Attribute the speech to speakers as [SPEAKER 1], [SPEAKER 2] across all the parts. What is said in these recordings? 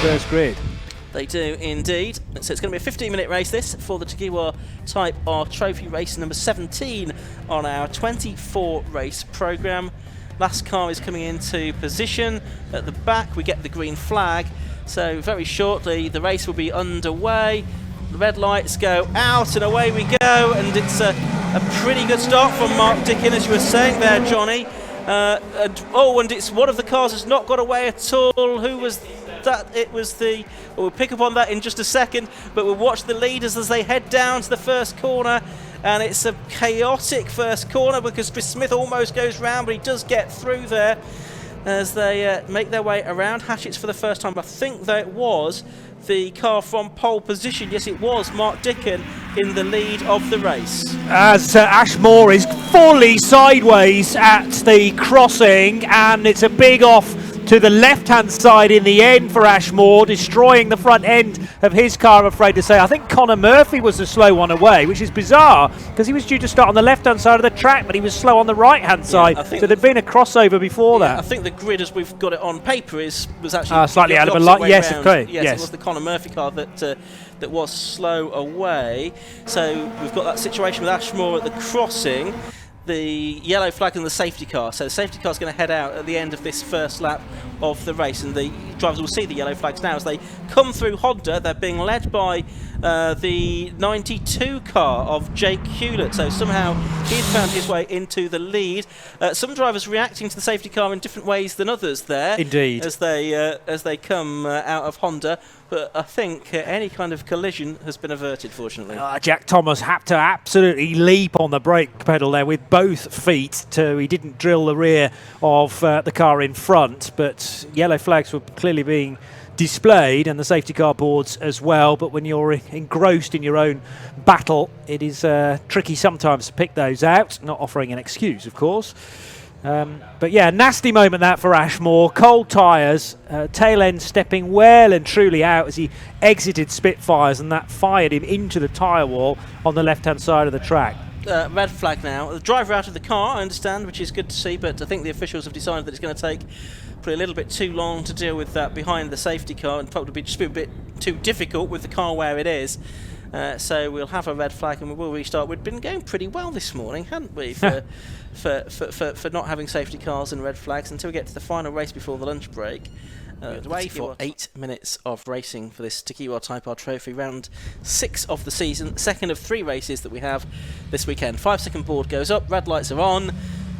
[SPEAKER 1] reverse grid.
[SPEAKER 2] They do indeed. So it's going to be a 15-minute race this for the TEGIWA Type R Trophy race number 17 on our 24 race programme. Last car is coming into position at the back. We get the green flag. So very shortly the race will be underway. The red lights go out and away we go, and it's a pretty good start from Mark Dickin, as you were saying there, Johnny. And it's one of the cars has not got away at all. Who was that? It was the... Well, we'll pick up on that in just a second, but we'll watch the leaders as they head down to the first corner, and it's a chaotic first corner because Chris Smith almost goes round, but he does get through there as they make their way around Hatchett's for the first time. I think that it was the car from pole position. Yes, it was Mark Dickin in the lead of the race.
[SPEAKER 1] As Ashmore is fully sideways at the crossing, and it's a big off to the left-hand side in the end for Ashmore, destroying the front end of his car, I'm afraid to say. I think Connor Murphy was the slow one away, which is bizarre because he was due to start on the left-hand side of the track, but he was slow on the right-hand side. So there'd been a crossover before that.
[SPEAKER 2] I think the grid, as we've got it on paper, was actually
[SPEAKER 1] slightly out of a line. Yes, okay.
[SPEAKER 2] Yes, it was the Connor Murphy car that was slow away. So we've got that situation with Ashmore at the crossing. The yellow flag and the safety car. So the safety car is going to head out at the end of this first lap of the race, and the drivers will see the yellow flags now as they come through Honda. They're being led by the 92 car of Jake Hewlett. So somehow he's found his way into the lead. Some drivers reacting to the safety car in different ways than others there.
[SPEAKER 1] Indeed.
[SPEAKER 2] As they come out of Honda. But I think any kind of collision has been averted, fortunately.
[SPEAKER 1] Jack Thomas had to absolutely leap on the brake pedal there with both feet. He didn't drill the rear of the car in front, but yellow flags were clearly being displayed, and the safety car boards as well. But when you're engrossed in your own battle, it is tricky sometimes to pick those out, not offering an excuse, of course. But yeah, nasty moment that for Ashmore. Cold tyres, tail end stepping well and truly out as he exited Spitfires, and that fired him into the tyre wall on the left-hand side of the track.
[SPEAKER 2] Red flag now. The driver out of the car, I understand, which is good to see, but I think the officials have decided that it's going to take probably a little bit too long to deal with that behind the safety car, and probably just be a bit too difficult with the car where it is. So we'll have a red flag and we will restart. We'd been going pretty well this morning, hadn't we, for not having safety cars and red flags until we get to the final race before the lunch break. Away for 8 minutes of racing for this TEGIWA Type R Trophy, round 6 of the season, second of 3 races that we have this weekend. 5-second board goes up, red lights are on,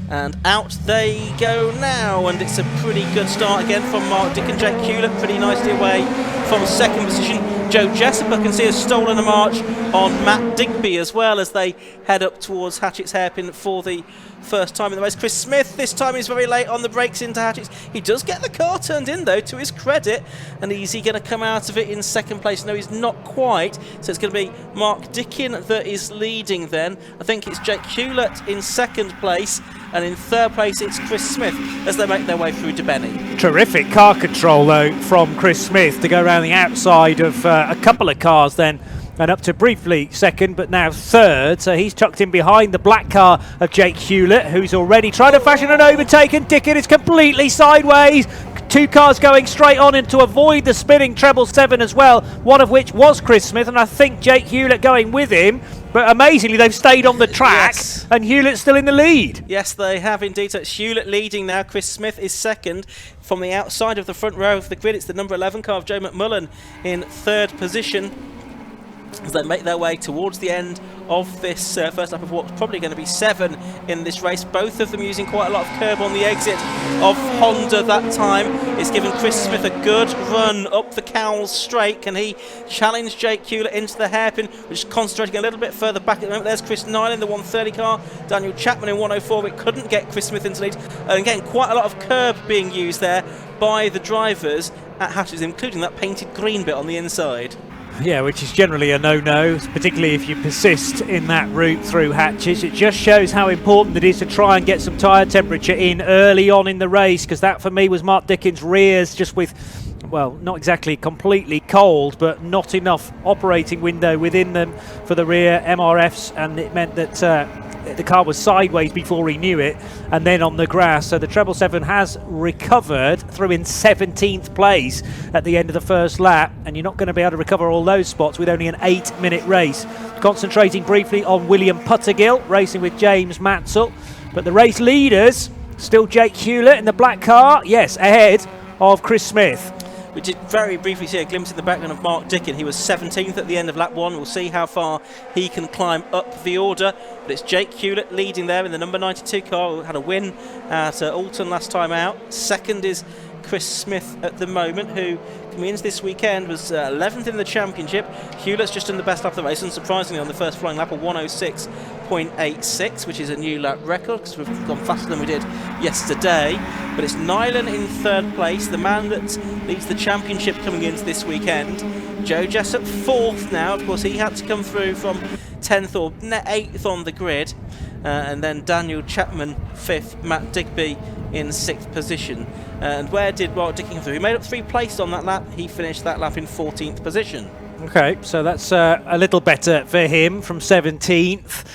[SPEAKER 2] and out they go now, and it's a pretty good start again from Mark Dick and Jake Hewlett, pretty nicely away from second position. Joe Jessup, I can see, has stolen a march on Matt Digby as well as they head up towards Hatchett's hairpin for the first time in the race. Chris Smith this time is very late on the brakes into Hatchett's. He does get the car turned in though, to his credit, and is he going to come out of it in second place? No, he's not quite. So it's going to be Mark Dickin that is leading then. I think it's Jake Hewlett in second place, and in third place it's Chris Smith as they make their way through to Benny.
[SPEAKER 1] Terrific car control though from Chris Smith to go around the outside of a couple of cars then, and up to briefly second, but now third. So he's tucked in behind the black car of Jake Hewlett, who's already trying to fashion an overtake, and Dickon is completely sideways. 2 cars going straight on and to avoid the spinning treble 7 as well, one of which was Chris Smith, and I think Jake Hewlett going with him. But amazingly, they've stayed on the track, yes. And Hewlett's still in the lead.
[SPEAKER 2] Yes, they have indeed. So it's Hewlett leading now. Chris Smith is second. From the outside of the front row of the grid, it's the number 11 car of Joe McMullen in third position as they make their way towards the end of this first lap of what's probably going to be 7 in this race. Both of them using quite a lot of curb on the exit of Honda that time. It's given Chris Smith a good run up the Cowles straight. Can he challenge Jake Hewlett into the hairpin, which is concentrating a little bit further back at the moment? There's Chris Nile in the 130 car, Daniel Chapman in 104, but couldn't get Chris Smith into lead. And again, quite a lot of curb being used there by the drivers at Hatchett's, including that painted green bit on the inside.
[SPEAKER 1] Yeah, which is generally a no-no, particularly if you persist in that route through Hatchett's. It just shows how important it is to try and get some tyre temperature in early on in the race, because that for me was Mark Dickin's rears just with, well, not exactly completely cold, but not enough operating window within them for the rear MRFs, and it meant that the car was sideways before he knew it, and then on the grass. So the 777 has recovered through in 17th place at the end of the first lap, and you're not going to be able to recover all those spots with only an 8-minute race. Concentrating briefly on William Puttergill, racing with James Mansell, but the race leaders, still Jake Hewlett in the black car, yes, ahead of Chris Smith.
[SPEAKER 2] We did very briefly see a glimpse in the background of Mark Dickin. He was 17th at the end of lap 1. We'll see how far he can climb up the order. But it's Jake Hewlett leading there in the number 92 car, who had a win at Alton last time out. Second is Chris Smith at the moment, who coming into this weekend was 11th in the championship. Hewlett's just done the best lap of the race, and surprisingly on the first flying lap, a 106.86, which is a new lap record because we've gone faster than we did yesterday. But it's Nyland in third place, the man that leads the championship coming into this weekend. Joe Jessup fourth now. Of course, he had to come through from 10th or 8th on the grid. And then Daniel Chapman fifth, Matt Digby in 6th position. And where did Mark Dickin come through? He made up 3 places on that lap. He finished that lap in 14th position.
[SPEAKER 1] Okay, so that's a little better for him from 17th.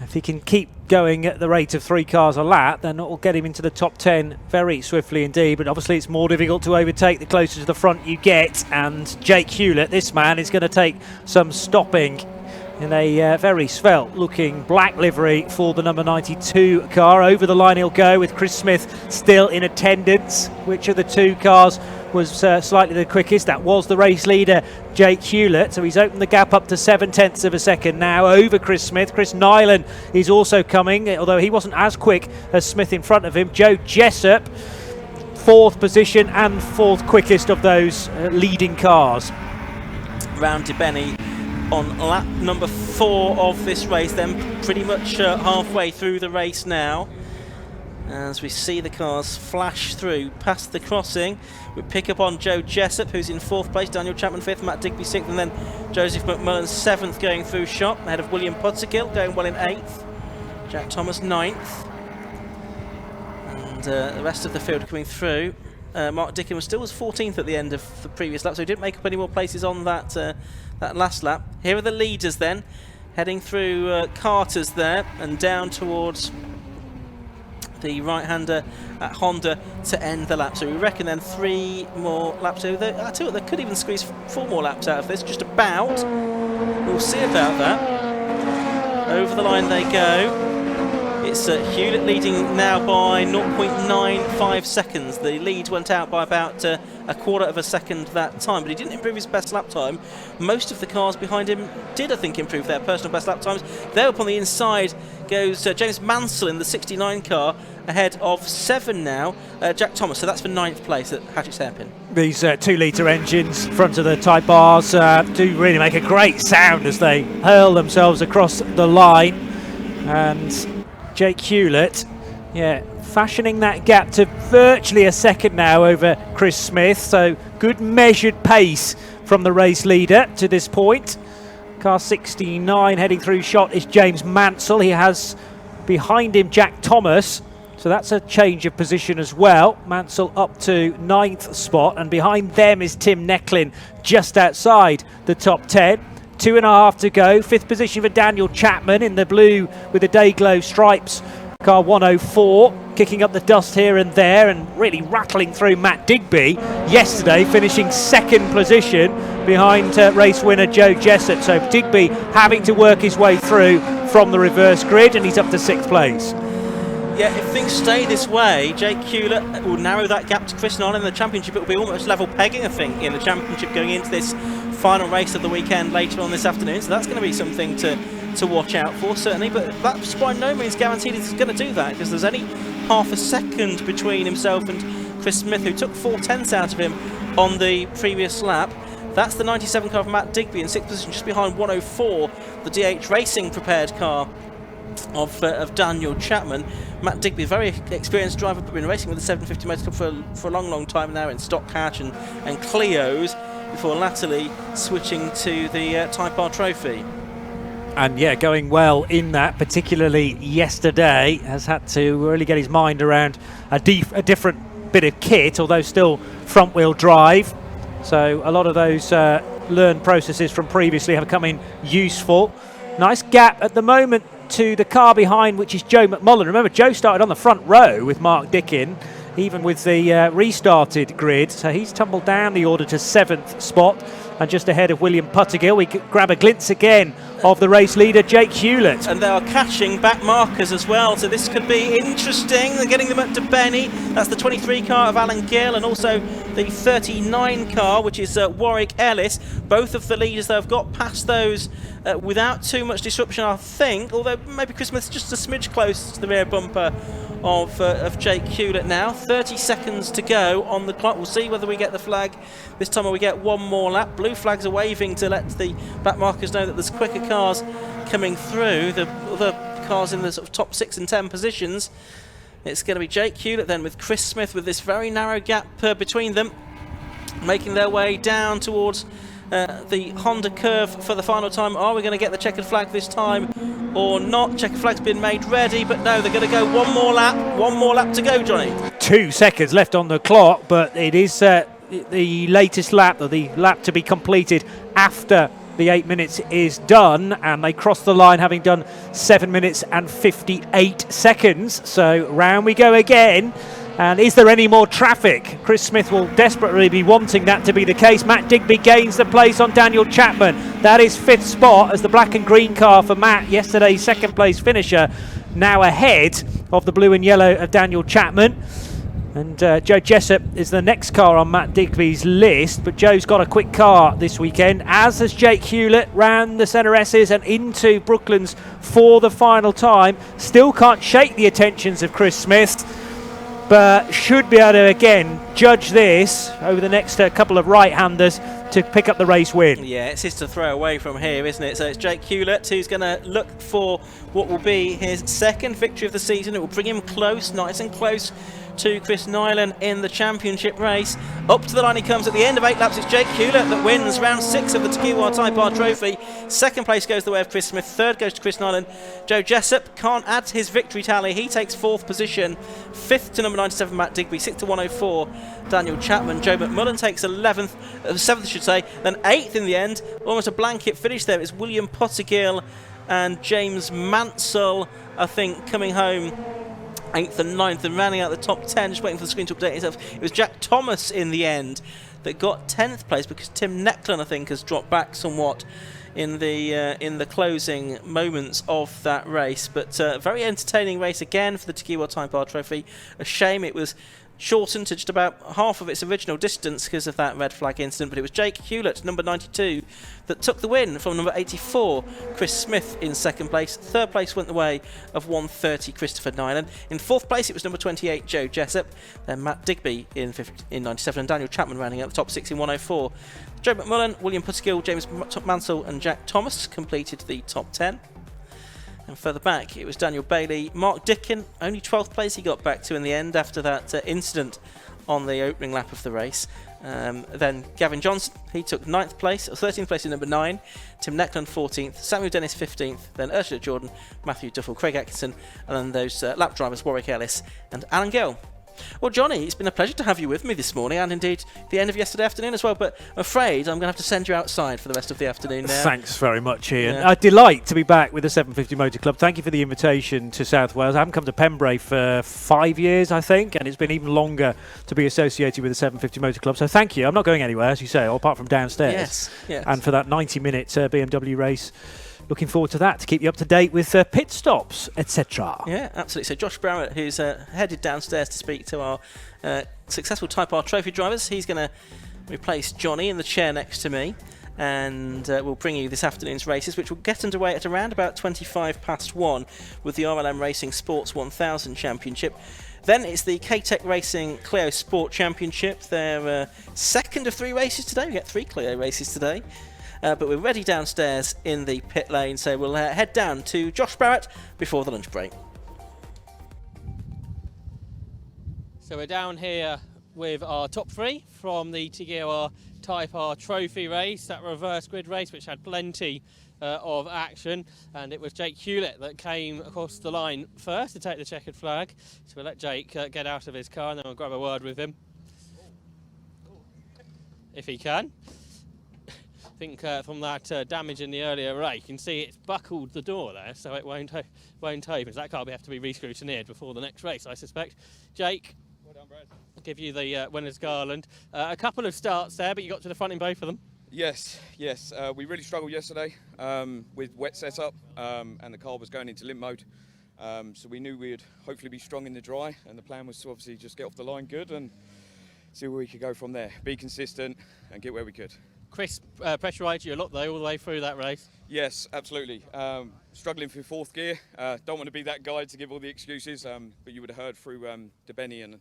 [SPEAKER 1] If he can keep going at the rate of 3 cars a lap, then it will get him into the top 10 very swiftly indeed. But obviously it's more difficult to overtake the closer to the front you get. And Jake Hewlett, this man, is going to take some stopping in a very svelte-looking black livery for the number 92 car. Over the line he'll go with Chris Smith still in attendance. Which of the 2 cars was slightly the quickest? That was the race leader, Jake Hewlett. So he's opened the gap up to 0.7 of a second now over Chris Smith. Chris Nyland is also coming, although he wasn't as quick as Smith in front of him. Joe Jessup, 4th position and 4th quickest of those leading cars.
[SPEAKER 2] Round to Benny on lap number 4 of this race, then pretty much halfway through the race now. As we see the cars flash through past the crossing, we pick up on Joe Jessup, who's in 4th place, Daniel Chapman 5th, Matt Digby 6th, and then Joseph McMullen 7th going through shot, ahead of William Puttergill going well in 8th, Jack Thomas 9th, and the rest of the field coming through. Mark Dickin was 14th at the end of the previous lap, so he didn't make up any more places on that that last lap. Here are the leaders then, heading through Carter's there and down towards the right-hander at Honda to end the lap. So we reckon then 3 more laps. I tell you what, they could even squeeze 4 more laps out of this, just about. We'll see about that. Over the line they go. It's Hewlett leading now by 0.95 seconds. The lead went out by about a quarter of a second that time, but he didn't improve his best lap time. Most of the cars behind him did, I think, improve their personal best lap times. There up on the inside goes James Mansell in the 69 car, ahead of 7 now, Jack Thomas. So that's for 9th place at Hatchett's Hairpin. These
[SPEAKER 1] 2-litre engines front of the type bars do really make a great sound as they hurl themselves across the line. And Jake Hewlett, fashioning that gap to virtually a second now over Chris Smith. So good measured pace from the race leader to this point. Car 69 heading through shot is James Mansell. He has behind him Jack Thomas. So that's a change of position as well. Mansell up to 9th spot, and behind them is Tim Necklin just outside the top 10. 2.5 to go. 5th position for Daniel Chapman in the blue with the day glow stripes. Car 104, kicking up the dust here and there and really rattling through Matt Digby yesterday, finishing 2nd position behind race winner Joe Jessup. So Digby having to work his way through from the reverse grid, and he's up to 6th place.
[SPEAKER 2] Yeah, if things stay this way, Jake Hewlett will narrow that gap to Chris Nolan in the championship. It will be almost level pegging, I think, in the championship going into this final race of the weekend later on this afternoon. So that's going to be something to watch out for, certainly. But that's by no means guaranteed he's going to do that, because there's only half a second between himself and Chris Smith, who took 4/10 out of him on the previous lap. That's the 97 car of Matt Digby in 6th position, just behind 104, the DH Racing prepared car of Daniel Chapman. Matt Digby, a very experienced driver, but been racing with the 750 motor club for a long time now in stock hatch and Clios, before latterly switching to the Type R Trophy.
[SPEAKER 1] And going well in that, particularly yesterday. Has had to really get his mind around a different bit of kit, although still front wheel drive. So a lot of those learned processes from previously have come in useful. Nice gap at the moment to the car behind, which is Joe McMullen. Remember, Joe started on the front row with Mark Dickin, even with the restarted grid. So he's tumbled down the order to 7th spot and just ahead of William Puttergill. We grab a glimpse again of the race leader, Jake Hewlett.
[SPEAKER 2] And they are catching back markers as well, so this could be interesting. They're getting them up to Benny. That's the 23 car of Alan Gill, and also the 39 car, which is Warwick Ellis. Both of the leaders, though, have got past those without too much disruption, I think, although maybe Chris Smith's just a smidge close to the rear bumper of Jake Hewlett now. 30 seconds to go on the clock. We'll see whether we get the flag this time or we get one more lap. Blue flags are waving to let the back markers know that there's quicker cars coming through. The other cars in the sort of top 6 and 10 positions. It's going to be Jake Hewlett then with Chris Smith with this very narrow gap between them, making their way down towards the Honda curve for the final time. Are we going to get the checkered flag this time or not? Checkered flag's been made ready, but no, they're going to go one more lap to go, Johnny.
[SPEAKER 1] 2 seconds left on the clock, but it is the latest lap, or the lap to be completed after the 8 minutes is done, and they cross the line having done 7 minutes and 58 seconds. So round we go again. And is there any more traffic? Chris Smith will desperately be wanting that to be the case. Matt Digby gains the place on Daniel Chapman. That is 5th spot as the black and green car for Matt, yesterday's 2nd place finisher, now ahead of the blue and yellow of Daniel Chapman. And Joe Jessup is the next car on Matt Digby's list, but Joe's got a quick car this weekend, as has Jake Hewlett, round the centre S's and into Brooklands for the final time. Still can't shake the attentions of Chris Smith, but should be able to again judge this over the next couple of right-handers to pick up the race win.
[SPEAKER 2] Yeah, it's his to throw away from here, isn't it? So it's Jake Hewlett who's going to look for what will be his 2nd victory of the season. It will bring him close, nice and close to Chris Nyland in the championship race. Up to the line he comes at the end of 8 laps. It's Jake Hewlett that wins round 6 of the TEGIWA Type R Trophy. 2nd place goes the way of Chris Smith. 3rd goes to Chris Nyland. Joe Jessup can't add to his victory tally. He takes 4th position. 5th to number 97 Matt Digby. 6th to 104 Daniel Chapman. Joe McMullen takes 7th I should say. Then 8th in the end. Almost a blanket finish there. It's William Pottergill and James Mansell, I think, coming home 8th and 9th, and rounding out the top 10, just waiting for the screen to update itself. It was Jack Thomas in the end that got 10th place, because Tim Necklin, I think, has dropped back somewhat in the closing moments of that race. But very entertaining race again for the TEGIWA Type R Trophy. A shame it was shortened to just about half of its original distance because of that red flag incident, but it was Jake Hewlett, number 92, that took the win from number 84, Chris Smith, in 2nd place. 3rd place went the way of 130, Christopher Nyland. In 4th place it was number 28, Joe Jessup, then Matt Digby in 97, and Daniel Chapman rounding out the top 6 in 104. Joe McMullen, William Puttergill, James Mansell and Jack Thomas completed the top 10. And further back, it was Daniel Bailey. Mark Dickin, only 12th place he got back to in the end after that incident on the opening lap of the race. Then Gavin Johnson, he took 9th place, or 13th place in number 9. Tim Necklin 14th, Samuel Dennis 15th, then Ursula Jordan, Matthew Duffel, Craig Atkinson, and then those lap drivers Warwick Ellis and Alan Gill. Well, Johnny, it's been a pleasure to have you with me this morning, and indeed the end of yesterday afternoon as well, but I'm afraid I'm going to have to send you outside for the rest of the afternoon now.
[SPEAKER 1] Thanks very much, Ian.
[SPEAKER 2] Yeah.
[SPEAKER 1] A delight to be back with the 750 Motor Club. Thank you for the invitation to South Wales. I haven't come to Pembrey for 5 years, I think, and it's been even longer to be associated with the 750 Motor Club, so thank you. I'm not going anywhere, as you say, apart from downstairs.
[SPEAKER 2] Yes.
[SPEAKER 1] And for that 90-minute BMW race. Looking forward to that, to keep you up to date with pit stops, etc.
[SPEAKER 2] Yeah, absolutely. So Josh Barrett, who's headed downstairs to speak to our successful Type R Trophy drivers, he's going to replace Johnny in the chair next to me, and we'll bring you this afternoon's races, which will get underway at around about 1 with the RLM Racing Sports 1000 Championship. Then it's the K-Tech Racing Clio Sport Championship. They're 2nd of 3 races today. We get 3 Clio races today. But we're ready downstairs in the pit lane, so we'll head down to Josh Barrett before the lunch break.
[SPEAKER 3] So we're down here with our top 3 from the TEGIWA Type R Trophy race, that reverse grid race which had plenty of action, and it was Jake Hewlett that came across the line first to take the checkered flag. So we'll let Jake get out of his car and then we'll grab a word with him, if he can. I think from that damage in the earlier race, you can see it's buckled the door there, so it won't open. So that car will have to be re-scrutineered before the next race, I suspect. Jake,
[SPEAKER 4] Well done, Brad.
[SPEAKER 3] I'll give you the winner's garland. A couple of starts there, but you got to the front in both of them.
[SPEAKER 4] Yes. We really struggled yesterday with wet setup, and the car was going into limp mode. So we knew we'd hopefully be strong in the dry, and the plan was to obviously just get off the line good and see where we could go from there. Be consistent and get where we could.
[SPEAKER 3] Chris pressurised you a lot though all the way through that race.
[SPEAKER 4] Yes, absolutely. Struggling for fourth gear. Don't want to be that guy to give all the excuses, but you would have heard through Benny, and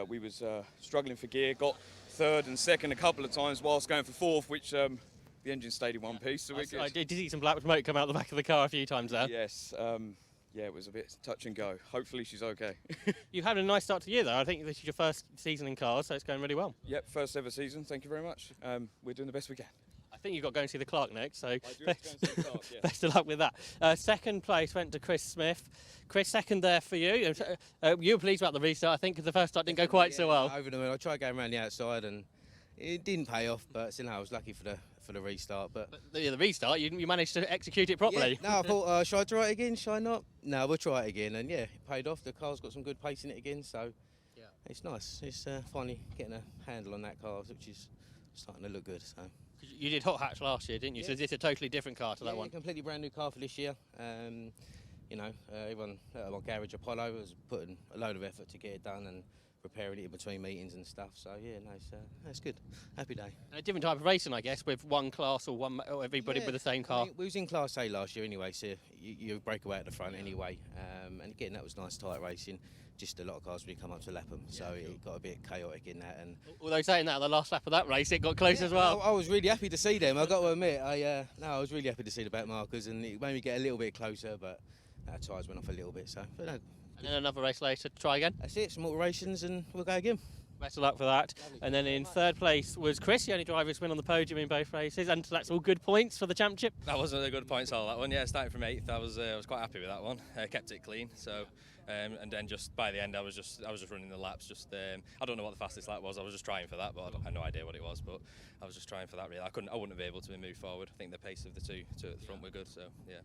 [SPEAKER 4] we was struggling for gear. Got third and second a couple of times whilst going for fourth, which the engine stayed in one piece. So
[SPEAKER 3] I did see some black smoke come out the back of the car a few times there.
[SPEAKER 4] Yes. Yeah, it was a bit touch and go. Hopefully she's okay.
[SPEAKER 3] You had a nice start to the year though. I think this is your first season in cars, so it's going really well.
[SPEAKER 4] Yep, first ever season. Thank you very much. We're doing the best we can.
[SPEAKER 3] I think you've got to go and see the Clark next, so
[SPEAKER 4] I do have to go and see the Clark, yes.
[SPEAKER 3] best of luck with that. Second place went to Chris Smith. Chris, second there for you. You were pleased about the restart, I think, because the first start didn't go quite so well.
[SPEAKER 5] Over the moon. I tried going around the outside and it didn't pay off, but still, I was lucky for the restart. But
[SPEAKER 3] the restart, you managed to execute it properly.
[SPEAKER 5] Yeah, no, I thought, should I try it again? Should I not? No, we'll try it again. And yeah, it paid off. The car's got some good pace in it again, so yeah, it's nice. It's finally getting a handle on that car, which is starting to look good. So.
[SPEAKER 3] You did hot hatch last year, didn't you?
[SPEAKER 5] Yeah.
[SPEAKER 3] So this is a totally different car to that one.
[SPEAKER 5] A completely brand new car for this year. Everyone at my garage Apollo was putting a load of effort to get it done and preparing it in between meetings and stuff. So yeah, no, it's good. Happy day.
[SPEAKER 3] A different type of racing, I guess, with one class or everybody with the same car.
[SPEAKER 5] I mean, we was in Class A last year anyway, so you break away at the front anyway. And again, that was nice tight racing. Just a lot of cars really come up to lap them, so it got a bit chaotic in that. And
[SPEAKER 3] although saying that, the last lap of that race, it got close as well.
[SPEAKER 5] I was really happy to see them. I got to admit, I was really happy to see the back markers, and it made me get a little bit closer, but tyres went off a little bit. So, but no.
[SPEAKER 3] And then another race later, try again.
[SPEAKER 5] That's it. Some alterations, and we'll go again.
[SPEAKER 3] Best of luck for that. And then in third place was Chris, the only driver who's win on the podium in both races, and that's all good points for the championship.
[SPEAKER 6] That wasn't a good points all that one. Yeah, starting from 8th, I was quite happy with that one. Kept it clean. So, and then just by the end, I was just running the laps. I don't know what the fastest lap was. I was just trying for that, but I had no idea what it was. But I was just trying for that. Really, I wouldn't be able to move forward. I think the pace of the two at the front were good. So yeah.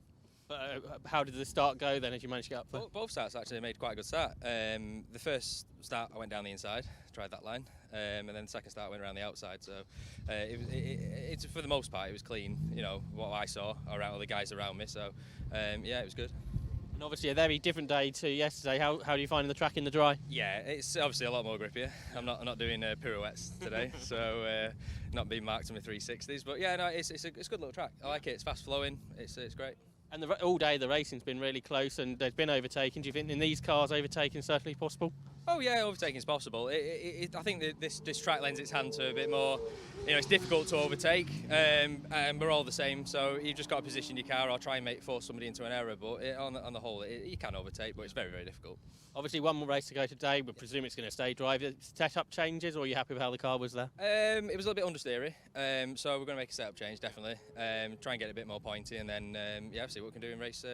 [SPEAKER 3] How did the start go then, as you managed to get up there?
[SPEAKER 6] Both starts actually made quite a good start. The first start I went down the inside, tried that line, and then the second start I went around the outside. So it's for the most part it was clean. You know what I saw around all the guys around me. So yeah, it was good.
[SPEAKER 3] And obviously a very different day to yesterday. How do you find the track in the dry?
[SPEAKER 6] Yeah, it's obviously a lot more grippier. I'm not doing pirouettes today, so not being marked on my 360s. But yeah, no, it's a good little track. I like it. It's fast flowing. It's great.
[SPEAKER 3] And all day the racing's been really close, and there's been overtaking. Do you think in these cars overtaking is certainly possible?
[SPEAKER 6] Oh yeah, overtaking is possible. I think that this track lends its hand to a bit more. You know, it's difficult to overtake, and we're all the same. So you've just got to position your car or try and force somebody into an error. But on the whole, you can overtake, but it's very, very difficult.
[SPEAKER 3] Obviously, one more race to go today. We presume it's going to stay dry. Setup changes, or are you happy with how the car was there?
[SPEAKER 6] It was a little bit understeery, so we're going to make a setup change definitely. Try and get it a bit more pointy, and then see what we can do in race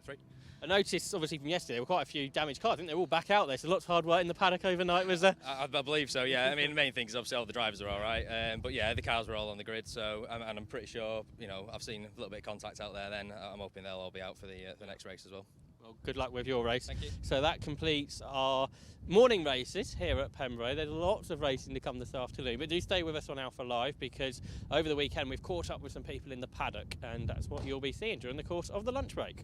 [SPEAKER 6] 3.
[SPEAKER 3] I noticed, obviously, from yesterday, there were quite a few damaged cars. I think they're all back out there, so lots of hard work in the paddock overnight, was there?
[SPEAKER 6] I believe so, yeah. I mean, the main thing is obviously all the drivers are all right, but yeah, the cars were all on the grid, so and I'm pretty sure, I've seen a little bit of contact out there then. I'm hoping they'll all be out for the next race as well.
[SPEAKER 3] Well, good luck with your race.
[SPEAKER 6] Thank you.
[SPEAKER 3] So that completes our morning races here at Pembrey. There's lots of racing to come this afternoon, but do stay with us on Alpha Live, because over the weekend we've caught up with some people in the paddock, and that's what you'll be seeing during the course of the lunch break.